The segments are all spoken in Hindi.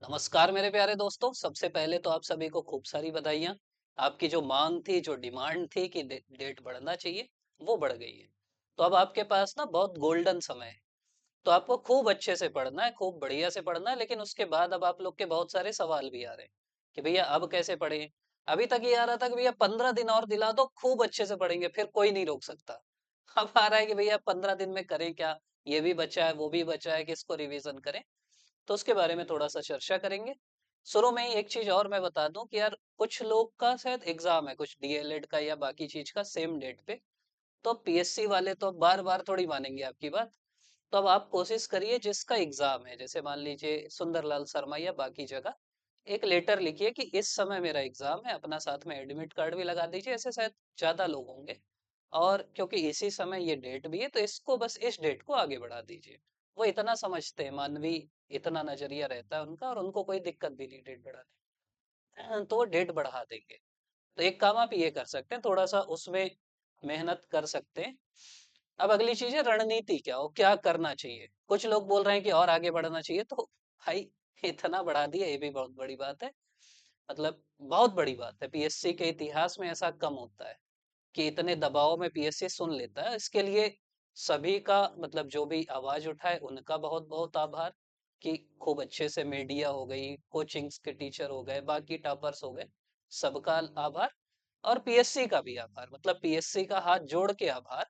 नमस्कार मेरे प्यारे दोस्तों। सबसे पहले तो आप सभी को खूब सारी बधाइयाँ। आपकी जो मांग थी, जो डिमांड थी कि डेट बढ़ना चाहिए, वो बढ़ गई है। तो अब आपके पास ना बहुत गोल्डन समय है। तो आपको खूब अच्छे से पढ़ना है, खूब बढ़िया से पढ़ना है, लेकिन उसके बाद अब आप लोग के बहुत सारे सवाल भी आ रहे हैं कि भैया अब कैसे पढ़ें? अभी तक ये आ रहा था कि भैया 15 दिन और दिला दो, खूब अच्छे से पढ़ेंगे, फिर कोई नहीं रोक सकता। अब आ रहा है कि भैया 15 दिन में करें क्या? ये भी बचा है, वो भी बचा है, किसको रिवीजन करें? तो उसके बारे में थोड़ा-सा चर्चा करेंगे। शुरू में ही एक चीज़ और मैं बता दूँ कि यार कुछ लोग का शायद एग्ज़ाम है, कुछ डीएलएड का या बाकी चीज़ का सेम डेट पे, तो पीएससी वाले तो बार-बार थोड़ी मानेंगे आपकी बात। तो अब आप कोशिश करिए जिसका एग्ज़ाम है, जैसे मान लीजिए सुंदरलाल शर्मा या बाकी जगह, एक लेटर लिखिए कि इस समय मेरा एग्ज़ाम है, अपना साथ में एडमिट कार्ड भी लगा दीजिए, ऐसे शायद ज़्यादा लोग होंगे। और क्योंकि इसी समय ये डेट भी है, तो इसको बस इस डेट को आगे बढ़ा दीजिए। वो इतना समझते हैं, मानवीय इतना नज़रिया रहता है उनका और उनको कोई दिक्कत भी नहीं डेट बढ़ाने में। तो वो डेट बढ़ा देंगे। तो एक काम आप ये कर सकते हैं, थोड़ा-सा उसमें मेहनत कर सकते हैं। अब अगली चीज़ है रणनीति क्या हो, क्या करना चाहिए? कुछ लोग बोल रहे हैं कि और आगे बढ़ना चाहिए, तो भाई इतना बढ़ा दिया ये भी बहुत बड़ी बात है। मतलब बहुत बड़ी बात है, पीएससी के इतिहास में ऐसा कम होता है कि इतने दबाव में पीएससी सुन लेता है। इसके लिए सभी का मतलब जो भी आवाज उठाए उनका बहुत बहुत आभार कि खूब अच्छे से मीडिया हो गई, कोचिंग्स के टीचर हो गए, बाकी टॉपर्स हो गए, सबका आभार। और पीएससी का भी आभार, मतलब पीएससी का हाथ जोड़ के आभार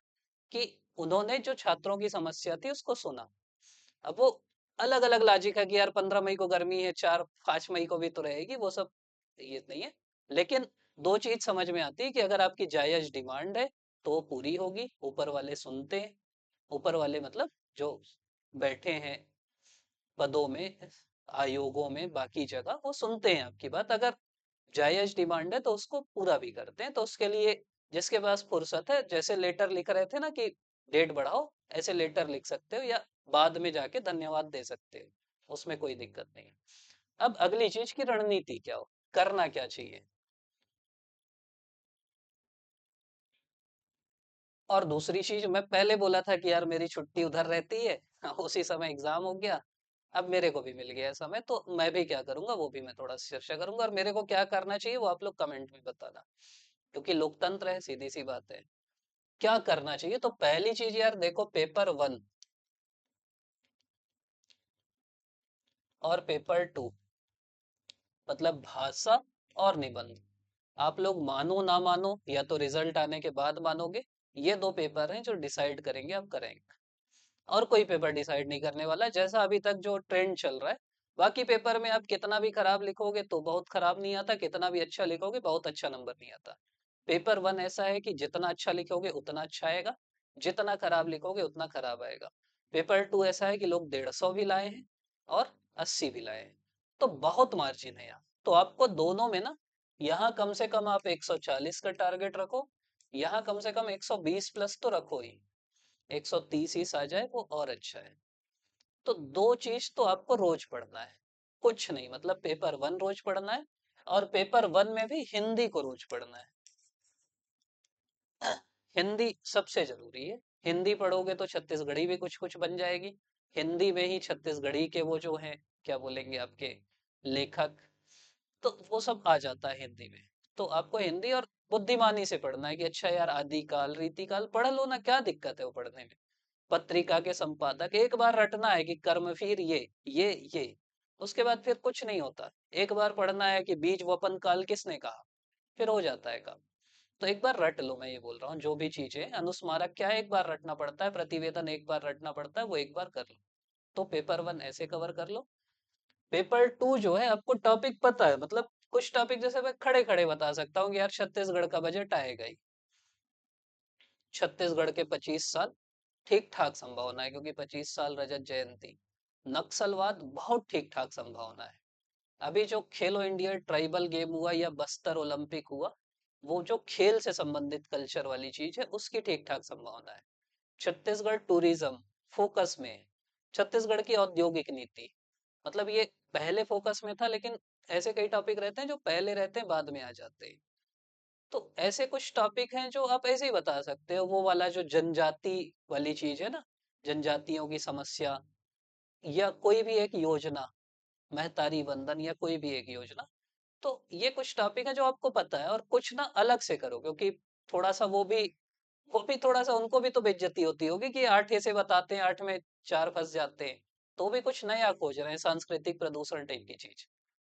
कि उन्होंने जो छात्रों की समस्या थी उसको सुना। अब वो अलग अलग लॉजिक है कि यार 15 मई को गर्मी है, 4-5 मई को भी तो रहेगी, वो सब ये नहीं है। लेकिन दो चीज समझ में आती है कि अगर आपकी जायज डिमांड है तो वो पूरी होगी, ऊपर वाले सुनते हैं। ऊपर वाले मतलब जो बैठे हैं पदों में, आयोगों में, बाकी जगह, वो सुनते हैं आपकी बात। अगर जायज डिमांड है तो उसको पूरा भी करते हैं। तो उसके लिए जिसके पास फुर्सत है, जैसे लेटर लिख रहे थे ना कि डेट बढ़ाओ, ऐसे लेटर लिख सकते हो या बाद में जाके धन्यवाद दे सकते हो, उसमें कोई दिक्कत नहीं है। अब अगली चीज की रणनीति क्या हो, करना क्या चाहिए। और दूसरी चीज मैं पहले बोला था कि यार मेरी छुट्टी उधर रहती है, उसी समय एग्जाम हो गया। अब मेरे को भी मिल गया समय, तो मैं भी क्या करूंगा वो भी मैं थोड़ा सा चर्चा करूंगा, और मेरे को क्या करना चाहिए वो आप लोग कमेंट में बताना, क्योंकि लोकतंत्र है, सीधी सी बात है। क्या करना चाहिए, तो पहली चीज यार देखो, पेपर 1 और पेपर 2, मतलब भाषा और निबंध। आप लोग मानो ना मानो, या तो रिजल्ट आने के बाद मानोगे, ये दो पेपर हैं जो डिसाइड करेंगे आपका रैंक। और कोई पेपर डिसाइड नहीं करने वाला है, जैसा अभी तक जो ट्रेंड चल रहा है। बाकी पेपर में आप कितना भी खराब लिखोगे तो बहुत खराब नहीं आता, कितना भी अच्छा लिखोगे बहुत अच्छा नंबर नहीं आता। पेपर 1 ऐसा है कि जितना अच्छा लिखोगे उतना अच्छा आएगा, जितना खराब लिखोगे उतना खराब आएगा। पेपर 2 ऐसा है कि लोग 150 भी लाए हैं और 80 भी लाए हैं, तो बहुत मार्जिन है यहाँ। तो आपको दोनों में ना, यहाँ कम से कम आप 140 का टारगेट रखो, यहाँ कम से कम 120 प्लस तो रखो ही। 130 ही आ जाए वो और अच्छा है। तो दो चीज तो आपको रोज पढ़ना है, कुछ नहीं, मतलब पेपर 1 रोज पढ़ना है, और पेपर 1 में भी हिंदी को रोज पढ़ना है। हिंदी सबसे जरूरी है। हिंदी पढ़ोगे तो छत्तीसगढ़ी भी कुछ कुछ बन जाएगी। हिंदी में ही छत्तीसगढ़ी के वो जो हैं, क्या बोलेंगे आपके लेखक, तो वो सब आ जाता है हिंदी में। तो आपको हिंदी और बुद्धिमानी से पढ़ना है कि अच्छा यार आदिकाल रीतिकाल पढ़ लो ना, क्या दिक्कत है वो पढ़ने में। पत्रिका के संपादक एक बार रटना है कि कर्मवीर ये, उसके बाद फिर कुछ नहीं होता। एक बार पढ़ना है कि बीज वपन काल किसने कहा, फिर हो जाता है काम। तो एक बार रट लो, मैं ये बोल रहा हूँ, जो भी चीजें अनुस्मारक क्या है, एक बार रटना पड़ता है, प्रतिवेदन एक बार रटना पड़ता है, वो एक बार कर लो। तो पेपर 1 ऐसे कवर कर लो। पेपर 2 जो है, आपको टॉपिक पता है, मतलब कुछ टॉपिक जैसे मैं खड़े खड़े बता सकता हूँ कि यार छत्तीसगढ़ का बजट आएगा ही, छत्तीसगढ़ के 25 साल ठीक ठाक संभावना है, क्योंकि 25 साल रजत जयंती। नक्सलवाद बहुत ठीक ठाक संभावना है। अभी जो खेलो इंडिया ट्राइबल गेम हुआ या बस्तर ओलंपिक हुआ, वो जो खेल से संबंधित कल्चर वाली चीज है, उसकी ठीक ठाक संभावना है। छत्तीसगढ़ टूरिज्म फोकस में है। छत्तीसगढ़ की औद्योगिक नीति, मतलब ये पहले फोकस में था, लेकिन ऐसे कई टॉपिक रहते हैं जो पहले रहते हैं बाद में आ जाते हैं। तो ऐसे कुछ टॉपिक हैं जो आप ऐसे ही बता सकते हो। वो वाला जो जनजाति वाली चीज है ना, जनजातियों की समस्या, या कोई भी एक योजना, महतारी वंदन या कोई भी एक योजना। तो ये कुछ टॉपिक है जो आपको पता है, और कुछ ना अलग से करो, क्योंकि थोड़ा सा वो भी थोड़ा सा उनको भी तो बेइज्जती होती होगी कि 8 ऐसे बताते हैं, 8 में 4 फंस जाते हैं। तो भी कुछ नया खोज रहे हैं, सांस्कृतिक प्रदूषण टाइप की चीज।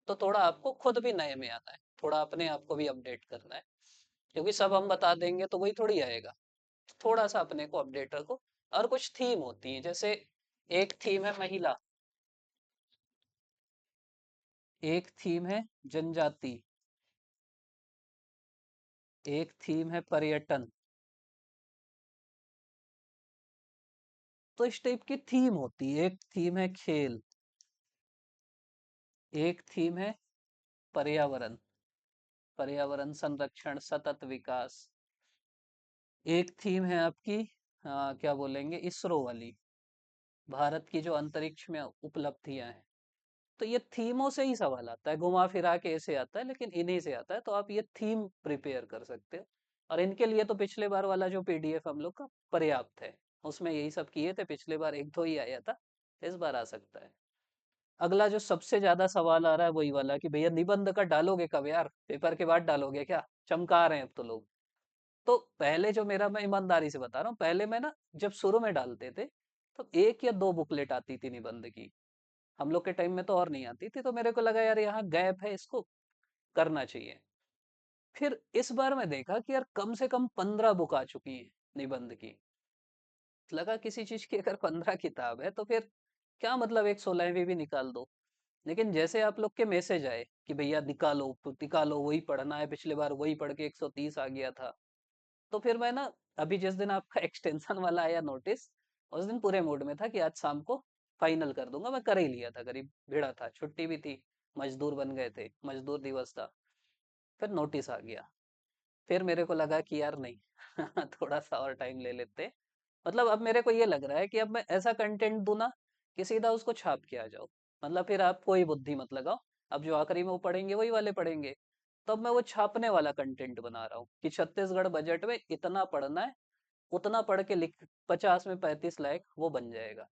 तो थोड़ा आपको खुद भी नए में आना है, थोड़ा अपने आप को भी अपडेट करना है, क्योंकि सब हम बता देंगे तो वही थोड़ी आएगा। थोड़ा सा अपने को अपडेट रखो। और कुछ थीम होती है, जैसे एक थीम है महिला, एक थीम है जनजाति, एक थीम है पर्यटन। तो इस टाइप की थीम होती है। एक थीम है खेल, एक थीम है पर्यावरण, पर्यावरण संरक्षण सतत विकास। एक थीम है आपकी क्या बोलेंगे, इसरो वाली, भारत की जो अंतरिक्ष में उपलब्धियां हैं। तो ये थीमों से ही सवाल आता है, घुमा फिरा के ऐसे आता है, लेकिन इन्हीं से आता है। तो आप ये थीम प्रिपेयर कर सकते हो। और इनके लिए तो पिछले बार वाला जो पीडीएफ हम लोग का पर्याप्त है, उसमें यही सब किए थे। पिछले बार एक दो ही आया था, इस बार आ सकता है। अगला जो सबसे ज्यादा सवाल आ रहा है वही वाला कि भैया निबंध का डालोगे कब यार, पेपर के बाद डालोगे क्या, चमका रहे हैं अब तो लोग। तो पहले जो मेरा, मैं ईमानदारी से बता रहा हूँ, पहले मैं ना जब शुरू में डालते थे तो एक या दो बुकलेट आती थी निबंध की। हम लोग के टाइम में तो और नहीं आती थी, तो मेरे को लगा यार यहाँ गैप है, इसको करना चाहिए। फिर इस बार मैं देखा कि यार कम से कम 15 बुक आ चुकी है निबंध की। लगा किसी चीज की अगर 15 किताब है तो फिर क्या मतलब एक 16वीं भी निकाल दो। लेकिन जैसे आप लोग के मैसेज आए कि भैया निकालो निकालो, वही पढ़ना है, पिछले बार वही पढ़ के 130 आ गया था। तो फिर मैं ना, अभी जिस दिन आपका एक्सटेंशन वाला आया नोटिस, उस दिन पूरे मूड में था कि आज शाम को फाइनल कर दूंगा। मैं कर ही लिया था, करीब भिड़ा था, छुट्टी भी थी, मजदूर बन गए थे, मजदूर दिवस था। फिर नोटिस आ गया। फिर मेरे को लगा कि यार नहीं, थोड़ा सा और टाइम ले लेते। मतलब अब मेरे को ये लग रहा है कि अब मैं ऐसा कंटेंट दूं ना कि सीधा उसको छाप के आ जाओ। मतलब फिर आप कोई बुद्धि मत लगाओ। अब जो आखिरी में वो पढ़ेंगे वही वाले पढ़ेंगे। तो अब मैं वो छापने वाला कंटेंट बना रहा हूँ कि छत्तीसगढ़ बजट में इतना पढ़ना है, उतना पढ़ के लिख, 50 में 35 लायक वो बन जाएगा।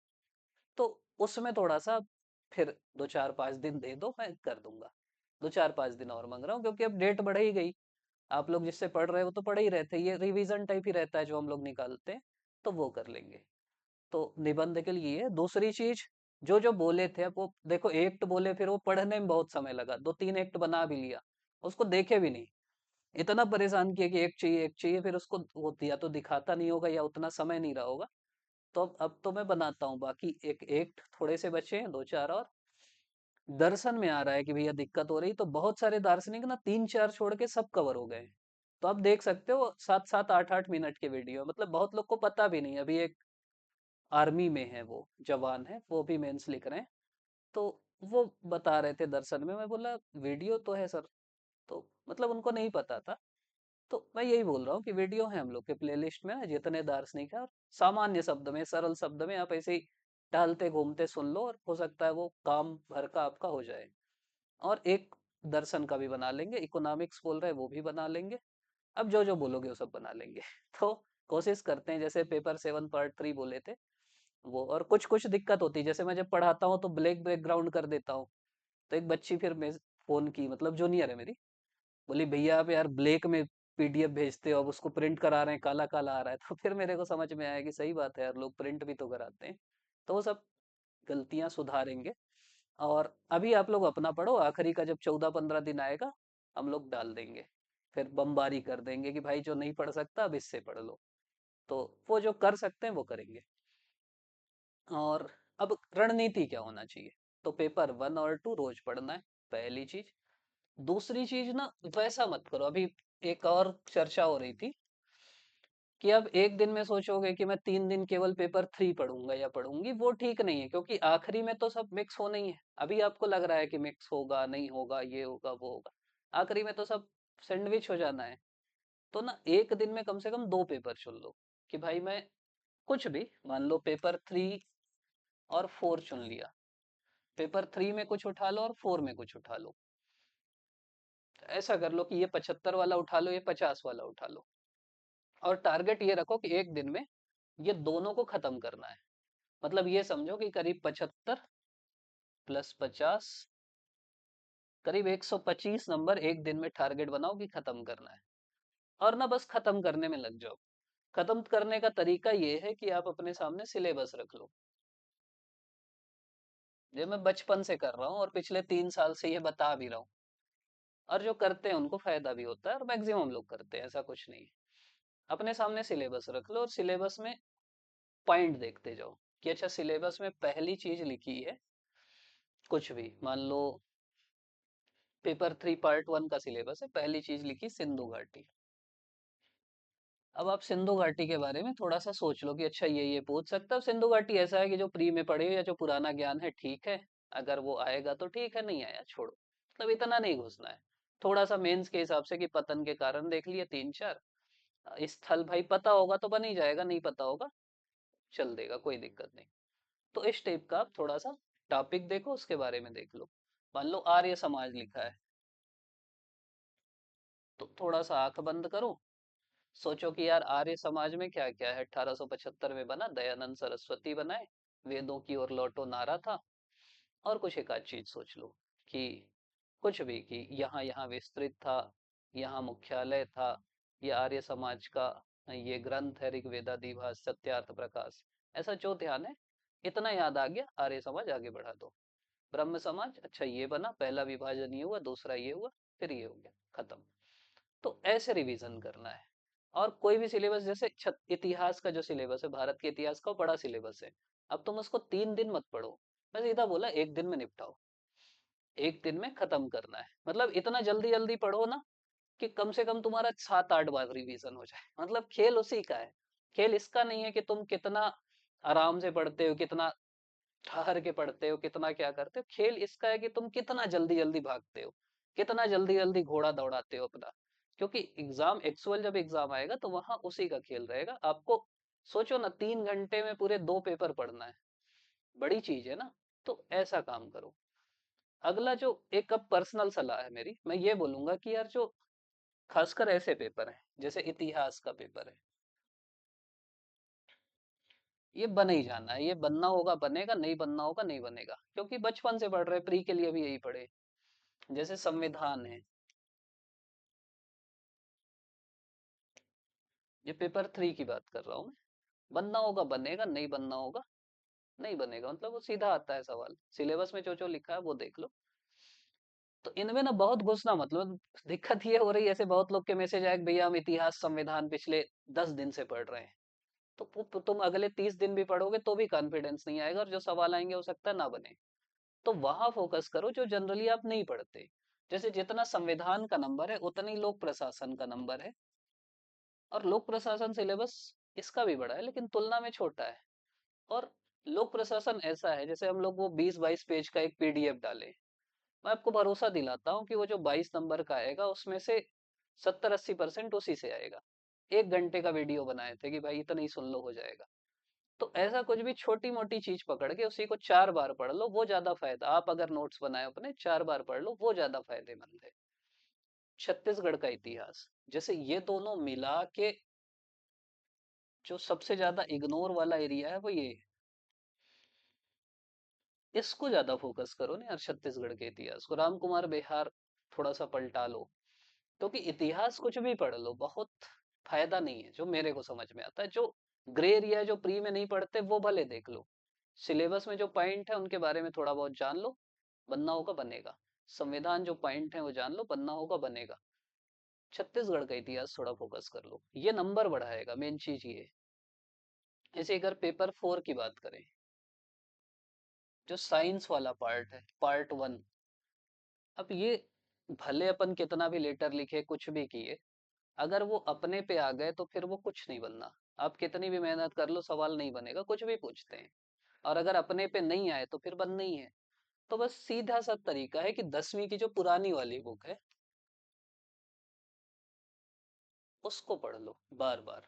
तो उसमें थोड़ा सा फिर 2 4 5 दिन दे दो, मैं कर दूंगा। 2 4 5 दिन और मांग रहा हूँ, क्योंकि अब डेट बढ़ ही गई। आप लोग जिससे पढ़ रहे हो तो पढ़ ही रहते, ये रिवीजन टाइप ही रहता है जो हम लोग निकालते हैं, तो वो कर लेंगे। तो निबंध के लिए दूसरी चीज, जो जो बोले थे, अब वो देखो एक्ट बोले, फिर वो पढ़ने में बहुत समय लगा, 2 3 एक्ट बना भी लिया, उसको देखे भी नहीं। इतना परेशान किया कि एक चाहिए एक चाहिए, फिर उसको वो या तो दिखाता नहीं होगा या उतना समय नहीं रहा होगा। तो अब तो मैं बनाता हूँ, बाकी एक एक्ट थोड़े से बचे हैं, 2 4 और। दर्शन में आ रहा है कि भैया दिक्कत हो रही, तो बहुत सारे दार्शनिक ना 3 4 छोड़ के सब कवर हो गए। तो आप देख सकते हो 7 7 8 8 मिनट के वीडियो, मतलब बहुत लोग को पता भी नहीं। अभी एक आर्मी में है, वो जवान है, वो भी मेंस लिख रहे हैं। तो वो बता रहे थे दर्शन में, मैं बोला वीडियो तो है सर। तो मतलब उनको नहीं पता था। तो मैं यही बोल रहा हूँ कि वीडियो है हम लोग के प्लेलिस्ट में ना, जितने दार्शनिक है, और सामान्य शब्द में, सरल शब्द में आप ऐसे ही डालते घूमते सुन लो, और हो सकता है वो काम भर का आपका हो जाए। और एक दर्शन का भी बना लेंगे, इकोनॉमिक्स बोल रहे हैं वो भी बना लेंगे। अब जो जो बोलोगे वो सब बना लेंगे। तो कोशिश करते हैं, जैसे पेपर 7 पार्ट 3 बोले थे वो। और कुछ कुछ दिक्कत होती है, जैसे मैं जब पढ़ाता हूँ तो ब्लैक बैकग्राउंड कर देता हूँ। तो एक बच्ची फिर मैं फोन की, मतलब जूनियर है मेरी, बोली भैया आप यार ब्लैक में पीडीएफ भेजते हो, अब उसको प्रिंट करा रहे हैं, काला काला आ रहा है। तो फिर मेरे को समझ में आया कि सही बात है यार, लोग प्रिंट भी तो कराते हैं। तो वो सब गलतियां सुधारेंगे। और अभी आप लोग अपना पढ़ो, आखिरी का जब 14 15 दिन आएगा, हम लोग डाल देंगे। फिर बमबारी कर देंगे कि भाई जो नहीं पढ़ सकता अब इससे पढ़ लो। तो वो जो कर सकते हैं वो करेंगे। और अब रणनीति क्या होना चाहिए, तो पेपर 1 और 2 रोज पढ़ना है, पहली चीज। दूसरी चीज ना, वैसा मत करो। अभी एक और चर्चा हो रही थी कि अब एक दिन में सोचोगे कि मैं 3 दिन केवल पेपर 3 पढ़ूंगा या पढ़ूंगी, वो ठीक नहीं है, क्योंकि आखिरी में तो सब मिक्स होना ही है। अभी आपको लग रहा है कि मिक्स होगा नहीं होगा, ये होगा वो होगा, आखिरी में तो सब सैंडविच हो जाना है। तो ना एक दिन में कम से कम 2 पेपर चुन लो, कि भाई मैं कुछ भी, मान लो पेपर 3 और 4 चुन लिया, पेपर 3 में कुछ उठा लो और 4 में कुछ उठा लो। ऐसा कर लो कि ये 75 वाला उठा लो, ये 50 वाला उठा लो। और टारगेट ये रखो कि एक दिन में ये दोनों को खत्म करना है। मतलब ये समझो कि करीब 75 + 50 करीब 125 नंबर एक दिन में टारगेट बनाओ कि खत्म करना है, और ना बस खत्म करने में लग जाओ। खत्म करने का तरीका ये है कि आप अपने सामने सिलेबस रख लो। ये मैं बचपन से कर रहा हूँ और पिछले 3 साल से ये बता भी रहा हूँ, और जो करते हैं उनको फायदा भी होता है, और मैक्सिमम लोग करते हैं, ऐसा कुछ नहीं है। अपने सामने सिलेबस रख लो और सिलेबस में पॉइंट देखते जाओ कि अच्छा सिलेबस में पहली चीज लिखी है, कुछ भी मान लो पेपर 3 पार्ट 1 का सिलेबस है, पहली चीज लिखी सिंधु घाटी। अब आप सिंधु घाटी के बारे में थोड़ा सा सोच लो कि अच्छा ये पूछ सकता है। सिंधु घाटी ऐसा है कि जो प्री में पढ़े या जो पुराना ज्ञान है ठीक है, अगर वो आएगा तो ठीक है, नहीं आया छोड़ो, मतलब इतना नहीं घुसना है। थोड़ा सा मेंस के हिसाब से कि पतन के कारण देख लिए 3 4, स्थल भाई पता होगा तो बन ही जाएगा, नहीं पता होगा चल देगा, कोई दिक्कत नहीं। तो इस टाइप का आप थोड़ा सा टॉपिक देखो, उसके बारे में देख लो। मान लो आर्य समाज लिखा है, तो थोड़ा सा आंख बंद करो, सोचो कि यार आर्य समाज में क्या क्या है। 1875 में बना, दयानंद सरस्वती बनाए, वेदों की ओर लौटो नारा था। और कुछ एक आध चीज सोच लो कि कुछ भी, कि यहाँ यहाँ विस्तृत था, यहाँ मुख्यालय था, ये आर्य समाज का ये ग्रंथ है, ऋग्वेदादिभास सत्यार्थ प्रकाश। ऐसा जो ध्यान है, इतना याद आ गया, आर्य समाज आगे बढ़ा दो। ब्रह्म समाज, अच्छा ये बना, पहला विभाजन ये हुआ, दूसरा ये हुआ, फिर ये हो गया, खत्म। तो ऐसे रिवीजन करना है। और कोई भी सिलेबस, जैसे इतिहास का जो सिलेबस है, भारत के इतिहास का बड़ा सिलेबस है, अब तुम उसको 3 दिन मत पढ़ो, मैं सीधा बोला एक दिन में निपटाओ, एक दिन में खत्म करना है। मतलब इतना जल्दी जल्दी पढ़ो ना कि कम से कम तुम्हारा 7 8 बार रिवीजन हो जाए। मतलब खेल उसी का है। खेल इसका नहीं है कि तुम कितना आराम से पढ़ते हो, कितना ठहर के पढ़ते हो, कितना क्या करते हो। खेल इसका है कि तुम कितना जल्दी जल्दी भागते हो, कितना जल्दी जल्दी घोड़ा दौड़ाते हो अपना। क्योंकि एग्जाम, एक्चुअल जब एग्जाम आएगा तो वहां उसी का खेल रहेगा। आपको सोचो ना, 3 घंटे में पूरे 2 पेपर पढ़ना है, बड़ी चीज है ना। तो ऐसा काम करो। अगला जो एक अब पर्सनल सलाह है मेरी, मैं ये बोलूंगा कि यार जो खासकर ऐसे पेपर हैं जैसे इतिहास का पेपर है, ये बन ही जाना है। ये बनना होगा बनेगा, नहीं बनना होगा नहीं बनेगा, क्योंकि बचपन से पढ़ रहे, प्री के लिए भी यही पढ़े। जैसे संविधान है, ये पेपर 3 की बात कर रहा हूँ मैं। बनना होगा बनेगा, नहीं बनना होगा नहीं बनेगा, मतलब वो सीधा आता है सवाल, सिलेबस में जो जो लिखा है वो देख लो। तो इनमें ना बहुत घुसना, मतलब दिक्कत ये हो रही है, ऐसे बहुत लोग के मैसेज आए कि भैया हम इतिहास संविधान पिछले 10 दिन से पढ़ रहे हैं। तो तुम अगले 30 दिन भी पढ़ोगे तो भी कॉन्फिडेंस नहीं आएगा, और जो सवाल आएंगे हो सकता है ना बने। तो वहां फोकस करो जो जनरली आप नहीं पढ़ते। जैसे जितना संविधान का नंबर है उतना ही लोक प्रशासन का नंबर है, और लोक प्रशासन सिलेबस इसका भी बड़ा है लेकिन तुलना में छोटा है। और लोक प्रशासन ऐसा है, जैसे हम लोग वो 20 22 पेज का एक पीडीएफ डाले, मैं आपको भरोसा दिलाता हूँ कि वो जो 22 नंबर का आएगा उसमें से 70 80% उसी से आएगा। 1 घंटे का वीडियो बनाए थे कि भाई इतना ही सुन लो हो जाएगा। तो ऐसा कुछ भी छोटी मोटी चीज पकड़ के उसी को 4 बार पढ़ लो, वो ज्यादा फायदा। आप अगर नोट्स बनाए अपने 4 बार पढ़ लो, वो ज्यादा फायदेमंद है। छत्तीसगढ़ का इतिहास, जैसे ये दोनों मिला के जो सबसे ज्यादा इग्नोर वाला एरिया है वो ये है। इसको ज्यादा फोकस करो ना यार, छत्तीसगढ़ के इतिहास को। राम कुमार बेहार थोड़ा सा पलटा लो, क्योंकि इतिहास कुछ भी पढ़ लो बहुत फायदा नहीं है, जो मेरे को समझ में आता है। जो ग्रे एरिया है, जो प्री में नहीं पढ़ते, वो भले देख लो। सिलेबस में जो पॉइंट है उनके बारे में थोड़ा बहुत जान लो, बनना होगा बनेगा। संविधान जो पॉइंट है वो जान लो, बनना होगा बनेगा। छत्तीसगढ़ का इतिहास थोड़ा फोकस कर लो, ये नंबर बढ़ाएगा, मेन चीज ये। जैसे अगर पेपर 4 की बात करें, जो साइंस वाला पार्ट है, पार्ट 1, अब ये भले अपन कितना भी लेटर लिखे, कुछ भी किए, अगर वो अपने पे आ गए तो फिर वो कुछ नहीं बनना। आप कितनी भी मेहनत कर लो, सवाल नहीं बनेगा, कुछ भी पूछते हैं। और अगर अपने पे नहीं आए तो फिर बनना ही है। तो बस सीधा सा तरीका है कि 10वीं की जो पुरानी वाली बुक है उसको पढ़ लो बार बार,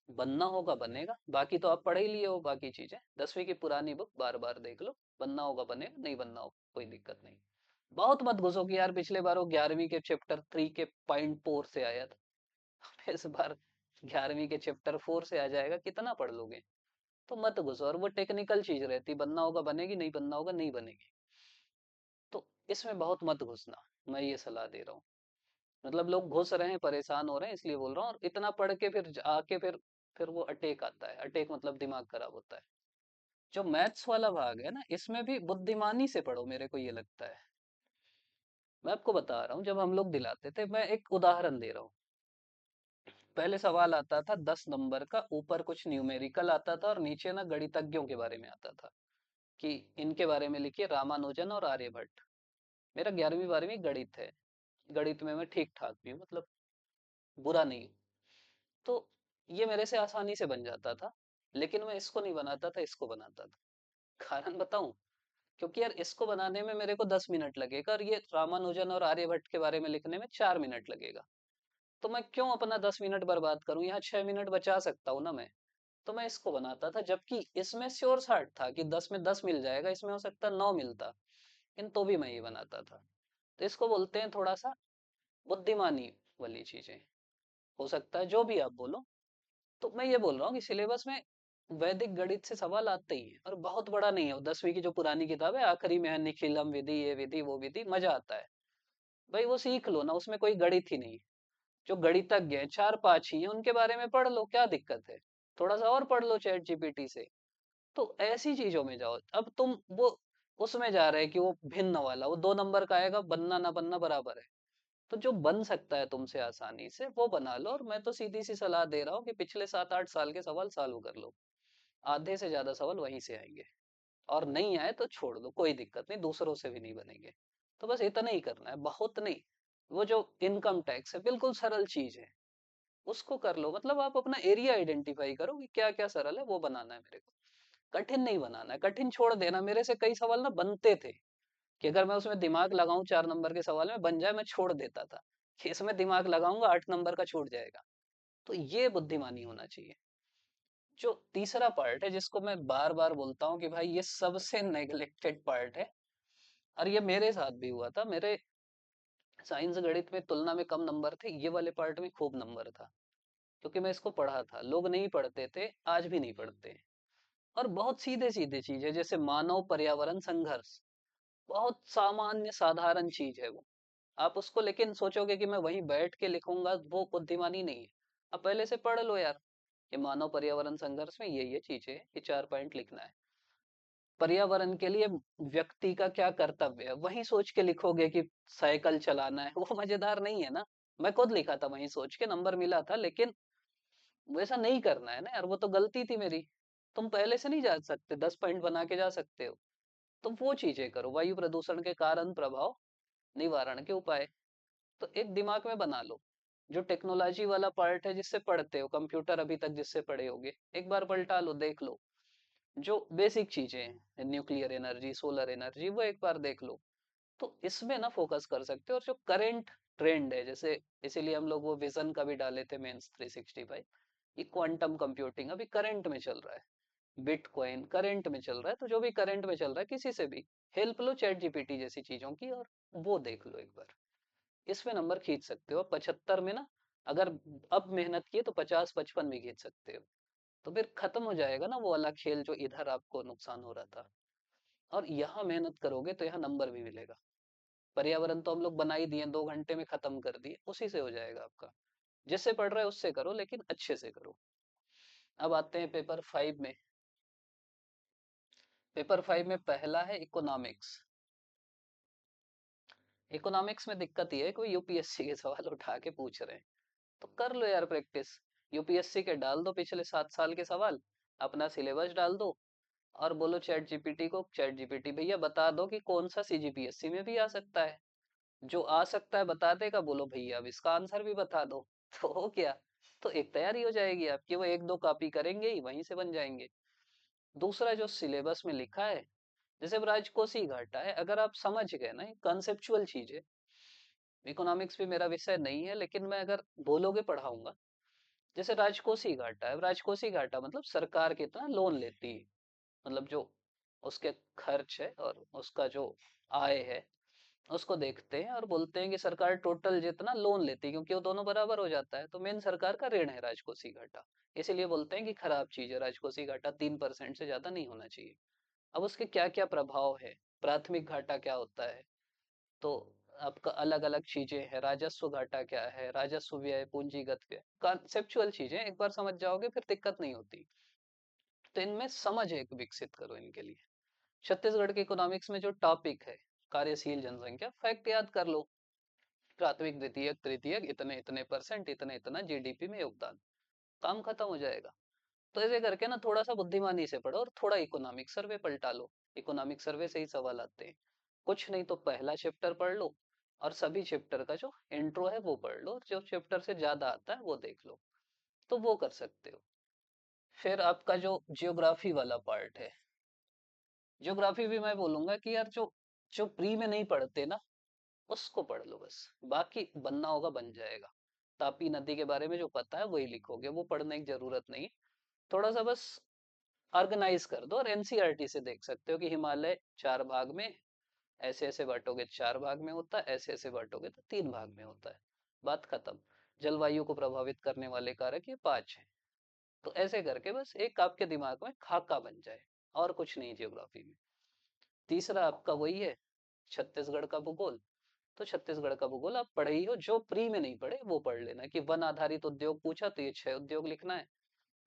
बनना होगा बनेगा। बाकी तो आप पढ़ ही लिए हो बाकी चीजें, 10वीं की पुरानी बुक बार बार देख लो, बनना होगा बनेगा, नहीं बनना होगा कोई दिक्कत नहीं। बहुत मत घुसो कि यार पिछले बार वो 11वीं के चैप्टर 3 के पॉइंट 4 से आया था, इस बार 11वीं के चैप्टर 4 से आ जाएगा, कितना पढ़ लोगे। तो मत घुसो, और वो टेक्निकल चीज रहती, बनना होगा बनेगी, नहीं बनना होगा नहीं बनेगी। तो इसमें बहुत मत घुसना, मैं ये सलाह दे रहा हूँ। मतलब लोग घुस रहे हैं, परेशान हो रहे हैं, इसलिए बोल रहा हूँ। और इतना पढ़ के फिर आके फिर वो अटेक आता है, अटेक मतलब दिमाग खराब होता है। जो मैथ्स वाला भाग है ना, इसमें भी बुद्धिमानी से पढ़ो, मेरे को ये लगता है। मैं आपको बता रहा हूँ, जब हम लोग दिलाते थे, मैं एक उदाहरण दे रहा हूँ। पहले सवाल आता था 10 नंबर का, ऊपर कुछ न्यूमेरिकल आता था और नीचे ना गणितज्ञों के बारे में आता था कि इनके बारे में लिखिए, रामानुजन और आर्यभट्ट। मेरा 11वीं 12वीं गणित है, गणित में मैं ठीक ठाक भी हूँ, मतलब बुरा नहीं हूँ। तो ये मेरे से आसानी से बन जाता था, लेकिन मैं इसको नहीं बनाता था, इसको बनाता था। कारण बताऊं? क्योंकि यार इसको बनाने में मेरे को 10 मिनट लगेगा और ये रामानुजन और आर्यभट्ट के बारे में लिखने में 4 मिनट लगेगा। तो मैं क्यों अपना 10 मिनट बर्बाद करूं? यहाँ 6 मिनट बचा सकता हूँ ना मैं। तो मैं इसको बनाता था, जबकि इसमें श्योर शार्ट था कि 10 में 10 मिल जाएगा, इसमें हो सकता है 9 मिलता, लेकिन तो भी मैं ये बनाता था। तो इसको बोलते हैं थोड़ा सा बुद्धिमानी वाली चीजें। हो सकता है जो भी आप बोलो। तो मैं ये बोल रहा हूँ कि सिलेबस में वैदिक गणित से सवाल आते ही है, और बहुत बड़ा नहीं है। वो 10वीं की जो पुरानी किताब है, आखिरी में है निखिलम विधि, ये विधि वो विधि, मजा आता है। भाई वो सीख लो ना, उसमें कोई गणित ही नहीं है। जो गणितज्ञ हैं 4 5 ही हैं, उनके बारे में पढ़ लो, क्या दिक्कत है? थोड़ा सा और पढ़ लो चैट जीपीटी से। तो ऐसी चीजों में जाओ। अब तुम वो उसमें जा रहे हैं कि वो भिन्न वाला, वो 2 नंबर का आएगा, बनना ना बनना बराबर है। तो जो बन सकता है तुमसे आसानी से वो बना लो। और मैं तो सीधी सी सलाह दे रहा हूँ कि पिछले 7 8 साल के सवाल सॉल्व कर लो। आधे से ज्यादा सवाल वहीं से आएंगे। और नहीं आए तो छोड़ दो, कोई दिक्कत नहीं, दूसरों से भी नहीं बनेंगे। तो बस इतना ही करना है, बहुत नहीं। वो जो इनकम टैक्स है, बिल्कुल सरल चीज है, उसको कर लो। मतलब आप अपना एरिया आइडेंटिफाई करो कि क्या क्या सरल है, वो बनाना है मेरे को। कठिन नहीं बनाना है, कठिन छोड़ देना। मेरे से कई सवाल ना बनते थे कि अगर मैं उसमें दिमाग लगाऊं 4 नंबर के सवाल में बन जाए, मैं छोड़ देता था कि इसमें दिमाग लगाऊंगा 8 नंबर का छूट जाएगा। तो ये बुद्धिमानी होना चाहिए। जो तीसरा पार्ट है, जिसको मैं बार बार बोलता हूँ कि भाई ये सबसे नेग्लेक्टेड पार्ट है, और ये मेरे साथ भी हुआ था। मेरे साइंस गणित में तुलना में कम नंबर थे, ये वाले पार्ट में खूब नंबर था, क्योंकि मैं इसको पढ़ा था। लोग नहीं पढ़ते थे, आज भी नहीं पढ़ते। और बहुत सीधे सीधे चीज है, जैसे मानव पर्यावरण संघर्ष। बहुत सामान्य साधारण चीज है वो। आप उसको लेकिन सोचोगे कि मैं वहीं बैठ के लिखूंगा, वो बुद्धिमानी नहीं है। अब पहले से पढ़ लो यार, ये मानव पर्यावरण संघर्ष में ये चीजें, ये 4 पॉइंट लिखना है। पर्यावरण के लिए व्यक्ति का क्या कर्तव्य है, वहीं सोच के लिखोगे कि साइकिल चलाना है, वो मजेदार नहीं है ना। मैं खुद लिखा था वहीं सोच के, नंबर मिला था, लेकिन वैसा नहीं करना है ना यार, वो तो गलती थी मेरी। तुम पहले से नहीं जा सकते, 10 पॉइंट बना के जा सकते हो। तो वो चीजें करो। वायु प्रदूषण के कारण प्रभाव, निवारण के उपाय। तो एक दिमाग में बना लो। जो टेक्नोलॉजी वाला पार्ट है, जिससे पढ़ते हो, कंप्यूटर अभी तक जिससे पढ़े होगे, एक बार पलटा लो, देख लो। जो बेसिक चीजें हैं, न्यूक्लियर एनर्जी, सोलर एनर्जी, वो एक बार देख लो। तो इसमें ना फोकस कर सकते हो। और जो करंट ट्रेंड है, जैसे इसीलिए हम लोग वो विजन का भी डाले थे मेंस 365, ये क्वांटम कंप्यूटिंग अभी करंट में चल रहा है। बिटकॉइन करंट में चल रहा है। तो जो भी करंट में चल रहा है, किसी से भी हेल्प लो, चैट जीपीटी जैसी चीजों की, और वो देख लो एक बार। इसमें नंबर खींच सकते हो 75 में ना। अगर अब मेहनत किए तो 50 55 भी खींच सकते हो। तो फिर खत्म हो जाएगा ना वो वाला खेल, जो इधर आपको नुकसान हो रहा था। और यहाँ मेहनत करोगे तो यहाँ नंबर भी मिलेगा। पर्यावरण तो हम लोग बना ही दिए, 2 घंटे में खत्म कर दिए, उसी से हो जाएगा आपका। जिससे पढ़ रहे हो उससे करो, लेकिन अच्छे से करो। अब आते हैं पेपर 5 में। पेपर 5 में पहला है इकोनॉमिक्स। इकोनॉमिक्स में दिक्कत ये है, कोई यूपीएससी के सवाल उठा के पूछ रहे हैं, तो कर लो यार प्रैक्टिस। यूपीएससी के डाल दो पिछले 7 साल के सवाल, अपना सिलेबस डाल दो, और बोलो चैट जीपीटी को, चैट जीपीटी भैया बता दो कि कौन सा सीजीपीएससी में भी आ सकता है। जो आ सकता है बता देगा, बोलो भैया अब इसका आंसर भी बता दो। तो हो गया। तो एक तैयारी हो जाएगी आपकी, वो एक दो कॉपी करेंगे ही, वहीं से बन जाएंगे। दूसरा जो सिलेबस में लिखा है, जैसे अब राजकोषी घाटा है, अगर आप समझ गए ना, कंसेप्चुअल चीज है। इकोनॉमिक्स भी मेरा विषय नहीं है, लेकिन मैं अगर बोलोगे पढ़ाऊंगा। जैसे राजकोषी घाटा है, राजकोषी घाटा मतलब सरकार कितना लोन लेती है, मतलब जो उसके खर्च है और उसका जो आय है, उसको देखते हैं और बोलते हैं कि सरकार टोटल जितना लोन लेती है, क्योंकि वो दोनों बराबर हो जाता है, तो मेन सरकार का ऋण है राजकोषी घाटा। इसीलिए बोलते हैं कि खराब चीज है राजकोषी घाटा, 3% से ज्यादा नहीं होना चाहिए। अब उसके क्या क्या प्रभाव है, प्राथमिक घाटा क्या होता है, तो आपका अलग अलग चीजें हैं, राजस्व घाटा क्या है, राजस्व व्यय, पूंजीगत व्यय, कॉन्सेप्चुअल चीजें एक बार समझ जाओगे फिर दिक्कत नहीं होती। तो इनमें समझ एक विकसित करो इनके लिए। छत्तीसगढ़ के इकोनॉमिक्स में जो टॉपिक है, कार्यशील जनसंख्या, फैक्ट याद कर लो। प्राथमिक द्वितीयक तृतीयक इतने इतने परसेंट, इतने इतना जीडीपी में योगदान, काम खत्म हो जाएगा। तो ऐसे करके ना थोड़ा सा बुद्धिमानी से पढ़ो और थोड़ा इकोनॉमिक सर्वे पलटा लो। इकोनॉमिक सर्वे से ही सवाल आते हैं। कुछ नहीं तो पहला चैप्टर पढ़ लो और सभी चैप्टर का जो इंट्रो है वो पढ़ लो, जो चैप्टर से ज्यादा आता है वो देख लो। तो वो कर सकते हो। फिर आपका जो जियोग्राफी वाला पार्ट है, जियोग्राफी भी मैं बोलूंगा कि यार जो जो प्री में नहीं पढ़ते ना उसको पढ़ लो बस। बाकी बनना होगा बन जाएगा। तापी नदी के बारे में जो पता है वही लिखोगे, वो पढ़ने की जरूरत नहीं। थोड़ा सा बस ऑर्गेनाइज कर दो। और एनसीईआरटी से देख सकते हो कि हिमालय 4 भाग में, ऐसे ऐसे बांटोगे 4 भाग में होता है, ऐसे ऐसे बांटोगे तो 3 भाग में होता है। बात खत्म। जलवायु को प्रभावित करने वाले कारक ये 5 है। तो ऐसे करके बस एक आपके दिमाग में खाका बन जाए, और कुछ नहीं जियोग्राफी में। तीसरा आपका वही है, छत्तीसगढ़ का भूगोल। तो छत्तीसगढ़ का भूगोल आप पढ़े ही हो, जो प्री में नहीं पढ़े वो पढ़ लेना। कि वन आधारित उद्योग पूछा तो ये 6 उद्योग लिखना है।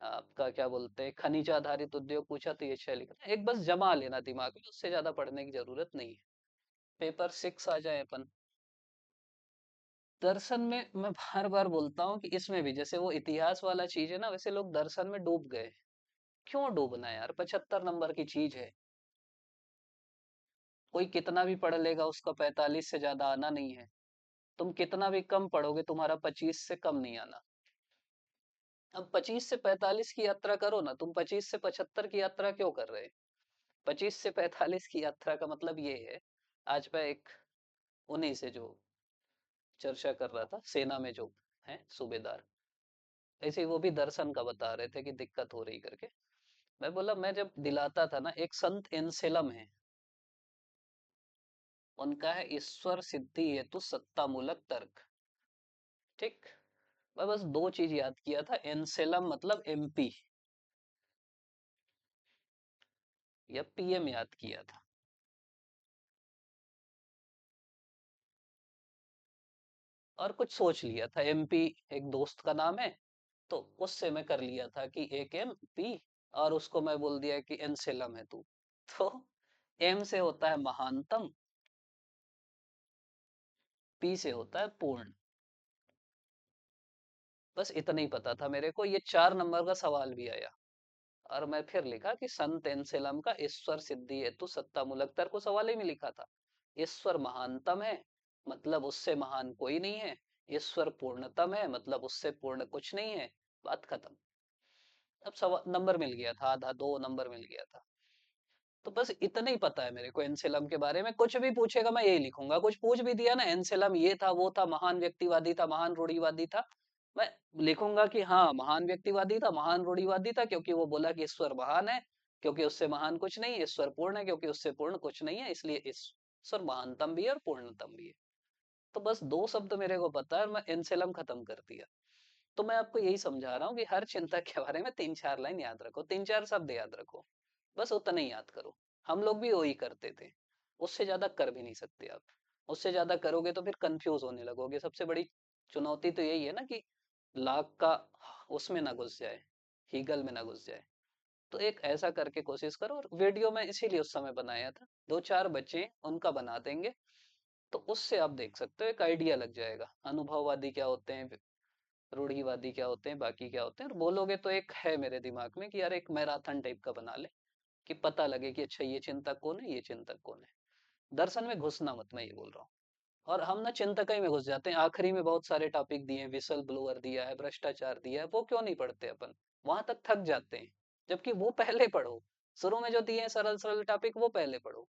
आपका क्या बोलते हैं, खनिज आधारित उद्योग पूछा तो ये 6 लिखना है। एक बस जमा लेना दिमाग में, उससे ज्यादा पढ़ने की जरूरत नहीं है। पेपर 6 आ जाए अपन। दर्शन में मैं बार बार बोलता हूँ कि इसमें भी जैसे वो इतिहास वाला चीज है ना, वैसे लोग दर्शन में डूब गए। क्यों डूबना है यार, 75 नंबर की चीज है। कोई कितना भी पढ़ लेगा उसका 45 से ज्यादा आना नहीं है। तुम कितना भी कम पढ़ोगे तुम्हारा 25 से कम नहीं आना। अब 25 से 45 की यात्रा करो ना, तुम 25 से 75 की यात्रा क्यों कर रहे? 25 से 45 की यात्रा का मतलब ये है। आज मैं एक उन्हीं से जो चर्चा कर रहा था, सेना में जो है सूबेदार, ऐसे ही वो भी दर्शन का बता रहे थे कि दिक्कत हो रही करके। मैं बोला मैं जब दिलाता था ना, एक संत एनसेलम है, उनका है ईश्वर सिद्धि हेतु सत्ता मूलक तर्क। ठीक। मैं बस 2 चीज याद किया था, एनसेलम मतलब एमपी या पीएम याद किया था। और कुछ सोच लिया था, एमपी एक दोस्त का नाम है, तो उससे मैं कर लिया था कि एक एम पी, और उसको मैं बोल दिया कि एनसेलम है तू। तो एम से होता है महानतम, पी से होता है पूर्ण। बस इतना ही पता था मेरे को, ये 4 नंबर का सवाल भी आया। और मैं फिर लिखा कि संत एनसेलम का ईश्वर सिद्धि हेतु सत्ता मूलक तर्क को सवाल ही में लिखा था। ईश्वर महानतम है, मतलब उससे महान कोई नहीं है। ईश्वर पूर्णतम है, मतलब उससे पूर्ण कुछ नहीं है। बात खत्म। अब सवा नंबर मिल गया था, आधा 2 नंबर मिल गया था। तो बस इतना ही पता है मेरे को एनसेलम के बारे में। कुछ भी पूछेगा मैं यही लिखूंगा। कुछ पूछ भी दिया ना, एनसेलम ये था वो था, महान व्यक्तिवादी था, महान रूढ़िवादी था, मैं लिखूंगा कि हाँ महान व्यक्तिवादी था, महान रूढ़िवादी था, क्योंकि वो बोला कि ईश्वर महान है, क्योंकि उससे महान कुछ नहीं है। ईश्वर पूर्ण है, क्योंकि उससे पूर्ण कुछ नहीं है, इसलिए ईश्वर महानतम भी है और पूर्णतम भी है। तो बस 2 शब्द मेरे को पता है और मैं एनसेलम खत्म कर दिया। तो मैं आपको यही समझा रहा हूँ कि हर चिंता के बारे में 3-4 लाइन याद रखो, 3-4 शब्द याद रखो, बस उतना ही याद करो। हम लोग भी वही करते थे। उससे ज्यादा कर भी नहीं सकते आप। उससे ज्यादा करोगे तो फिर कंफ्यूज होने लगोगे। सबसे बड़ी चुनौती तो यही है ना कि लाख का उसमें ना घुस जाए, हीगल में ना घुस जाए। तो एक ऐसा करके कोशिश करो। और वीडियो में इसीलिए उस समय बनाया था, 2-4 बच्चे उनका बना देंगे, तो उससे आप देख सकते हो, एक आइडिया लग जाएगा अनुभववादी क्या होते हैं, रूढ़िवादी क्या होते हैं, बाकी क्या होते हैं। और बोलोगे तो एक है मेरे दिमाग में कि यार एक मैराथन टाइप का बना ले, कि पता लगे कि अच्छा ये चिंतक कौन है, ये चिंतक कौन है। दर्शन में घुसना मत, मैं ये बोल रहा हूँ। और हम ना चिंतक ही में घुस जाते हैं। आखिरी में बहुत सारे टॉपिक दिए हैं, विसल ब्लोअर दिया है, भ्रष्टाचार दिया है, वो क्यों नहीं पढ़ते अपन? वहां तक थक जाते हैं। जबकि वो पहले पढ़ो। शुरू में जो दिए हैं सरल सरल टॉपिक वो पहले पढ़ो।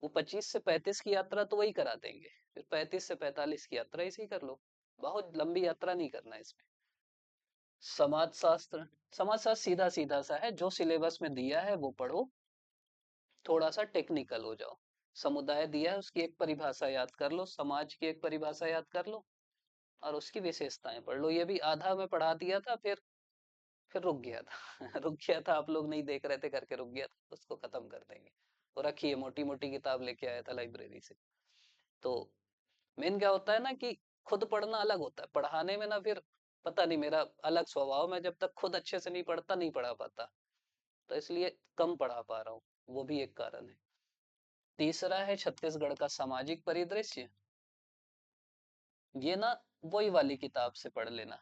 वो 25 से 35 की यात्रा तो वही करा देंगे, फिर 35 से 45 की यात्रा इसी कर लो। बहुत लंबी यात्रा नहीं करना है इसमें। समाजशास्त्र, समाजशास्त्र सीधा सीधा सा है, जो सिलेबस में दिया है वो पढ़ो, थोड़ा सा टेक्निकल हो जाओ। समुदाय दिया है उसकी एक परिभाषा याद कर लो, समाज की एक परिभाषा याद कर लो, और उसकी विशेषताएं पढ़ लो। ये भी आधा में पढ़ा दिया था, फिर रुक गया था रुक गया था, आप लोग नहीं देख रहे थे करके रुक गया था, उसको खत्म कर देंगे। और रखिए, मोटी मोटी किताब लेके आया था लाइब्रेरी से। तो मेन क्या होता है ना कि खुद पढ़ना अलग होता है, पढ़ाने में ना फिर पता नहीं मेरा अलग स्वभाव, मैं जब तक खुद अच्छे से नहीं पढ़ता नहीं पढ़ा पाता, तो इसलिए कम पढ़ा पा रहा हूँ, वो भी एक कारण है। तीसरा है छत्तीसगढ़ का सामाजिक परिदृश्य। ये ना वही वाली किताब से पढ़ लेना,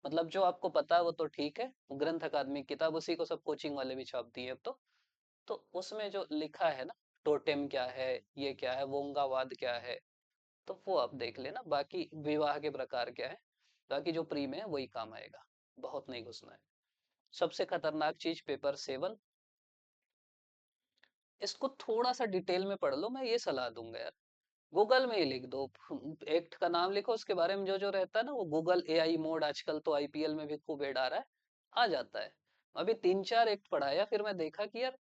मतलब जो आपको पता है वो तो ठीक है, ग्रंथ अकादमी की किताब, उसी को सब कोचिंग वाले भी छाप दिए अब तो उसमें जो लिखा है ना, टोटेम क्या है, ये क्या है, वोंगावाद क्या है, तो वो आप देख लेना। बाकी विवाह के प्रकार क्या है, बाकी जो प्री में है वही काम आएगा, बहुत नहीं घुसना है। सबसे खतरनाक चीज पेपर 7, इसको थोड़ा सा डिटेल में पढ़ लो, मैं ये सलाह दूंगा यार। गूगल में ही लिख दो, एक्ट का नाम लिखो, उसके बारे में जो जो रहता है ना वो गूगल एआई मोड, आजकल तो आईपीएल में भी खूब ऐड आ रहा है, आ जाता है। अभी 3-4 एक्ट पढ़ाया, फिर मैं देखा कि यार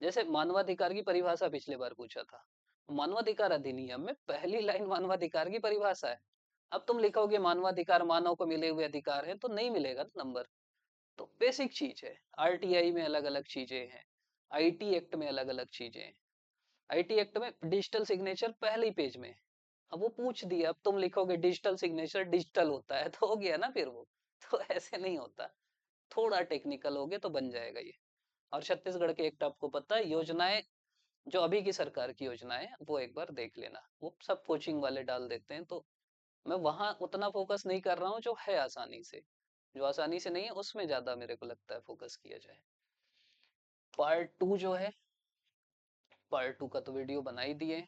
जैसे मानवाधिकार की परिभाषा पिछले बार पूछा था, मानवाधिकार अधिनियम में पहली लाइन मानवाधिकार की परिभाषा है। अब तुम लिखोगे मानवाधिकार मानव को मिले हुए अधिकार है, तो नहीं मिलेगा ना नंबर। तो बेसिक चीज है, आरटीआई में अलग अलग चीजें हैं, आईटी एक्ट में अलग अलग चीजें हैं। आईटी एक्ट में डिजिटल सिग्नेचर पहले ही पेज में है, अब वो पूछ दिया, अब तुम लिखोगे डिजिटल सिग्नेचर डिजिटल होता है तो हो गया ना फिर वो, तो ऐसे नहीं होता, थोड़ा टेक्निकल हो गया तो बन जाएगा ये। और छत्तीसगढ़ के एक्ट आपको पता है, योजनाएं जो अभी की सरकार की योजनाएं वो एक बार देख लेना, वो सब कोचिंग वाले डाल देते हैं, तो मैं वहां उतना फोकस नहीं कर रहा हूँ, जो है आसानी से, जो आसानी से नहीं है उसमें ज्यादा मेरे को लगता है फोकस किया जाए। पार्ट 2 जो है, पार्ट 2 का तो वीडियो बना ही दिए,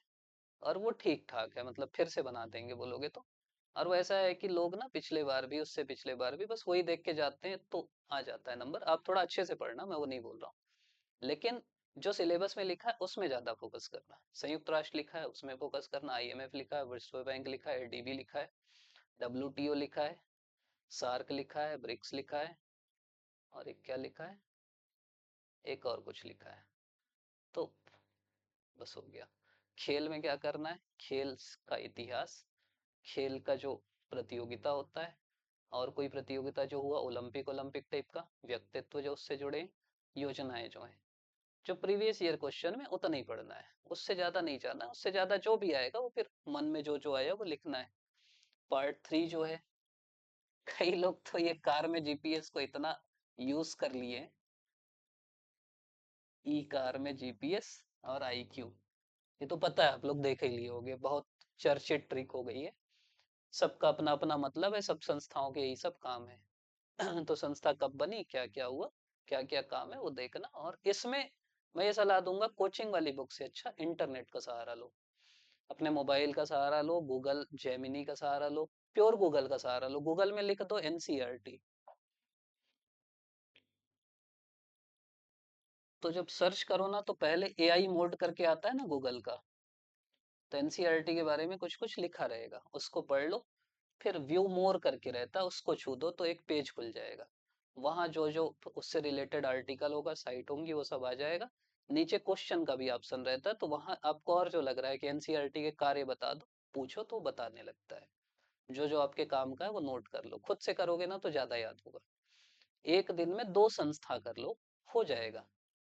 और वो ठीक ठाक है, मतलब फिर से बना देंगे बोलोगे तो। और वो ऐसा है कि लोग ना पिछले बार भी, उससे पिछले बार भी बस वही देख के जाते हैं, तो आ जाता है नंबर। आप थोड़ा अच्छे से पढ़ना, मैं वो नहीं बोल रहा हूँ, लेकिन जो सिलेबस में लिखा है उसमें ज्यादा फोकस करना। संयुक्त राष्ट्र लिखा है उसमें फोकस करना, आईएमएफ लिखा है, विश्व बैंक लिखा है, डीबी लिखा है, डब्ल्यूटीओ लिखा है, सार्क लिखा है, ब्रिक्स लिखा है, और एक क्या लिखा है, एक और कुछ लिखा है, तो बस हो गया। खेल में क्या करना है, खेल का इतिहास, खेल का जो प्रतियोगिता होता है, और कोई प्रतियोगिता जो हुआ ओलंपिक ओलंपिक टाइप का, व्यक्तित्व जो उससे जुड़े, योजनाएं जो है, जो प्रीवियस ईयर क्वेश्चन में उतना ही पढ़ना है, उससे ज्यादा नहीं जाना, उससे ज्यादा जो भी आएगा वो फिर मन में जो जो आया वो लिखना है। पार्ट 3 जो है, कई लोग तो ये कार में जीपीएस को इतना यूज कर लिए, ई कार में जीपीएस और आईक्यू, ये तो पता है, आप लोग देख ही लिए होंगे, बहुत चर्चित ट्रिक हो गई है। सबका अपना अपना मतलब है, सब संस्थाओं के यही सब काम है तो संस्था कब बनी, क्या क्या हुआ, क्या क्या काम है वो देखना। और इसमें मैं ये सलाह दूंगा, कोचिंग वाली बुक से अच्छा इंटरनेट का सहारा लो, अपने मोबाइल का सहारा लो, गूगल जेमिनी का सहारा लो, प्योर गूगल का सहारा लो, गूगल में लिख दो एनसीईआरटी, तो जब सर्च करो ना तो पहले एआई मोड करके आता है ना गूगल का, तो एनसीईआरटी के बारे में कुछ कुछ लिखा रहेगा, उसको पढ़ लो। फिर व्यू मोर करके रहता है, उसको छू दो तो एक पेज खुल जाएगा, वहां जो जो उससे रिलेटेड आर्टिकल होगा, साइट होंगी, वो सब आ जाएगा। नीचे क्वेश्चन का भी ऑप्शन रहता है, तो वहां आपको और जो लग रहा है कि एनसीईआरटी के कार्य बता दो, पूछो तो वो बताने लगता है। जो जो आपके काम का है वो नोट कर लो, खुद से करोगे ना तो ज्यादा याद होगा। एक दिन में 2 संस्था कर लो, हो जाएगा,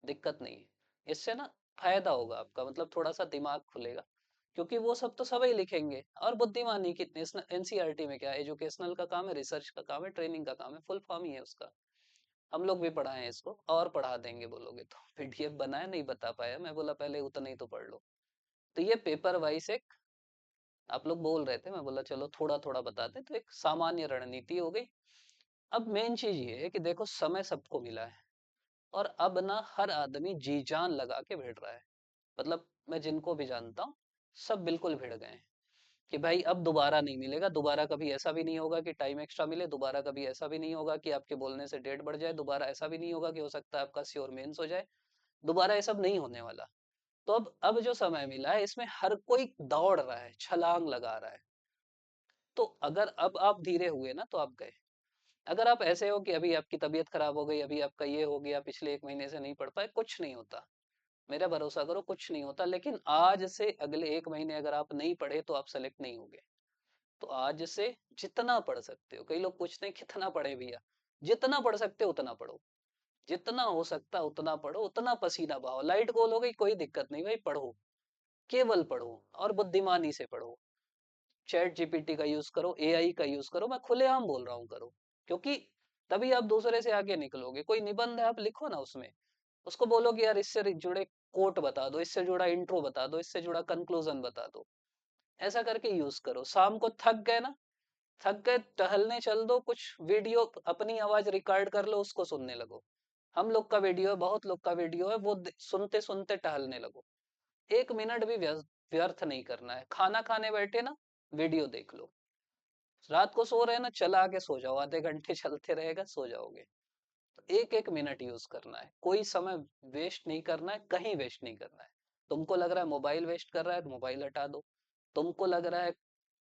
दिक्कत नहीं है। इससे ना फायदा होगा आपका, मतलब थोड़ा सा दिमाग खुलेगा, क्योंकि वो सब तो सभी लिखेंगे, और बुद्धिमानी कितने, एनसीईआरटी में क्या है, एजुकेशनल का काम है, रिसर्च का काम है, ट्रेनिंग का काम है, फुल फॉर्म ही है उसका। हम लोग भी पढ़ाए हैं इसको, और पढ़ा देंगे बोलोगे तो पीडीएफ बनाया नहीं बता पाया, मैं बोला पहले उतना ही तो पढ़ लो। तो ये पेपर वाइज एक, आप लोग बोल रहे थे, मैं बोला चलो थोड़ा थोड़ा बताते, तो एक सामान्य रणनीति हो गई। अब मेन चीज ये है कि देखो समय सबको मिला है, और अब ना हर आदमी जी जान लगा के भिड़ रहा है, मतलब मैं जिनको भी जानता हूँ सब बिल्कुल भिड़ गए हैं कि भाई अब दोबारा नहीं मिलेगा, दोबारा कभी ऐसा भी नहीं होगा कि टाइम एक्स्ट्रा मिले, दोबारा कभी ऐसा भी नहीं होगा कि आपके बोलने से डेट बढ़ जाए, दोबारा ऐसा भी नहीं होगा कि हो सकता है आपका श्योर मेंस हो जाए, दोबारा ये सब नहीं होने वाला। तो अब जो समय मिला है इसमें हर कोई दौड़ रहा है, छलांग लगा रहा है। तो अगर अब आप धीरे हुए ना तो आप गए, अगर आप ऐसे हो कि अभी आपकी तबीयत खराब हो गई, अभी आपका ये हो गया, पिछले 1 महीने से नहीं पढ़ पाए, कुछ नहीं होता, मेरा भरोसा करो कुछ नहीं होता। लेकिन आज से अगले 1 महीने अगर आप नहीं पढ़े तो आप सेलेक्ट नहीं होगे। तो आज से जितना पढ़ सकते हो, कई लोग पूछते हैं कितना पढ़े भैया, जितना पढ़ सकते हो उतना पढ़ो, जितना हो सकता है उतना पढ़ो, उतना पसीना बहाओ, लाइट गोल हो गई कोई दिक्कत नहीं भाई, पढ़ो। केवल पढ़ो और बुद्धिमानी से पढ़ो। चैट जीपीटी का यूज करो, एआई का यूज करो, मैं खुलेआम बोल रहा हूँ करो। क्योंकि तभी आप दूसरे से आगे निकलोगे। कोई निबंध है आप लिखो ना, उसमें उसको बोलो कि यार इससे जुड़े कोट बता दो, इससे जुड़ा इंट्रो बता दो, इससे जुड़ा कंक्लूजन बता दो। ऐसा करके यूज करो। शाम को थक गए ना, थक गए, टहलने चल दो, कुछ वीडियो अपनी आवाज रिकॉर्ड कर लो, उसको सुनने लगो। हम लोग का वीडियो है, बहुत लोग का वीडियो है, वो सुनते सुनते टहलने लगो। 1 मिनट भी व्यर्थ नहीं करना है। खाना खाने बैठे ना, वीडियो देख लो। रात को सो रहे हैं ना, चला के सो जाओ, आधे घंटे चलते रहेगा, सो जाओगे। तो एक एक मिनट यूज करना है, कोई समय वेस्ट नहीं करना है, कहीं वेस्ट नहीं करना है। तुमको लग रहा है मोबाइल वेस्ट कर रहा है, मोबाइल हटा दो। तुमको लग रहा है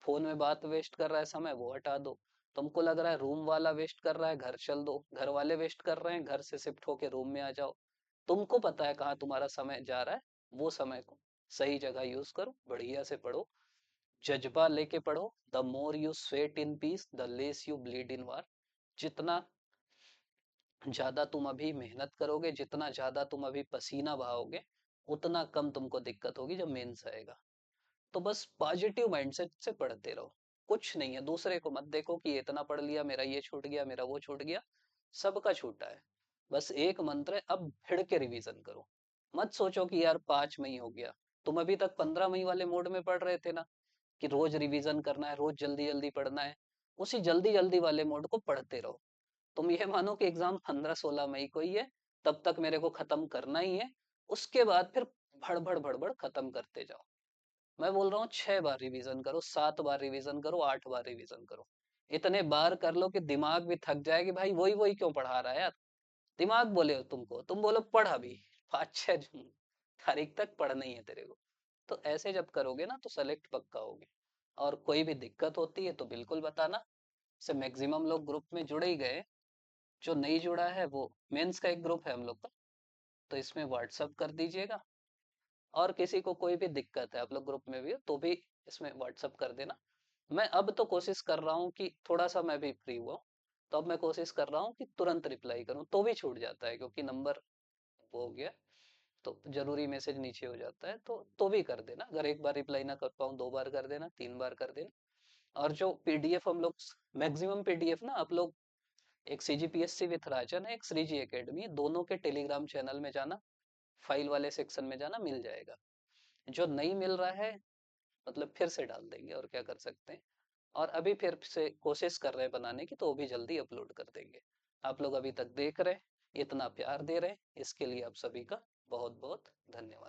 फोन में बात वेस्ट कर रहा है समय, वो हटा दो। तुमको लग रहा है रूम वाला वेस्ट कर रहा है, घर चल दो। घर वाले वेस्ट कर रहे हैं, घर से शिफ्ट होके रूम में आ जाओ। तुमको पता है कहाँ तुम्हारा समय जा रहा है, वो समय को सही जगह यूज करो, बढ़िया से पढ़ो, जज्बा लेके पढ़ो। The more you sweat in peace the less you bleed in war. जितना ज्यादा तुम अभी मेहनत करोगे, जितना ज्यादा तुम अभी पसीना बहाओगे, उतना कम तुमको दिक्कत होगी जब मेंस आएगा। तो बस पॉजिटिव माइंडसेट से पढ़ते रहो। कुछ नहीं है, दूसरे को मत देखो कि ये इतना पढ़ लिया, मेरा ये छूट गया, मेरा वो छूट गया। सबका छूटा है। बस एक मंत्र है, अब भिड़ के रिवीजन करो। मत सोचो कि यार 5 मई हो गया। तुम अभी तक 15 मई वाले मोड में पढ़ रहे थे ना, कि रोज रिवीजन करना है, रोज जल्दी जल्दी पढ़ना है। उसी जल्दी जल्दी वाले मोड को पढ़ते रहो। तुम ये मानो कि एग्जाम 15-16 मई को ही है, तब तक मेरे को खत्म करना ही है। उसके बाद फिर भड़बड़ भड़बड़ खत्म करते जाओ। मैं बोल रहा हूँ 6 बार रिवीजन करो, 7 बार रिवीजन करो, 8 बार रिवीजन करो। इतने बार कर लो कि दिमाग भी थक जाए कि भाई वही वही क्यों पढ़ा रहा है यार। दिमाग बोले तुमको, तुम बोलो पढ़ अभी 5-6 तारीख तक पढ़ना ही है तेरे को। तो ऐसे जब करोगे ना तो सेलेक्ट पक्का होगे। और कोई भी दिक्कत होती है तो बिल्कुल बताना। से मैक्सिमम लोग ग्रुप में जुड़े ही गए। जो नहीं जुड़ा है वो, मेंस का एक ग्रुप है हम लोग का, तो इसमें व्हाट्सअप कर दीजिएगा। और किसी को कोई भी दिक्कत है, आप लोग ग्रुप में भी हो तो भी इसमें व्हाट्सअप कर देना। मैं अब तो कोशिश कर रहा हूँ कि थोड़ा सा मैं भी फ्री हुआ हूं, तो अब मैं कोशिश कर रहा हूँ कि तुरंत रिप्लाई करूँ, तो भी छूट जाता है क्योंकि नंबर वो हो गया। तो जरूरी मैसेज नीचे हो जाता है, तो भी कर देना। अगर एक बार रिप्लाई ना कर पाऊँ, 2 बार कर देना, 3 बार कर देना। और जो पीडीएफ हम लोग, मैक्सिमम पीडीएफ ना आप लोग, एक सीजीपीएससी विथ राजन है, एक श्रीजी एकेडमी है, दोनों के टेलीग्राम चैनल में जाना, फाइल वाले सेक्शन में जाना, मिल जाएगा। जो नहीं मिल रहा है, मतलब फिर से डाल देंगे, और क्या कर सकते हैं। और अभी फिर से कोशिश कर रहे हैं बनाने की, तो वो भी जल्दी अपलोड कर देंगे। आप लोग अभी तक देख रहे, इतना प्यार दे रहे, इसके लिए आप सभी का बहुत बहुत धन्यवाद।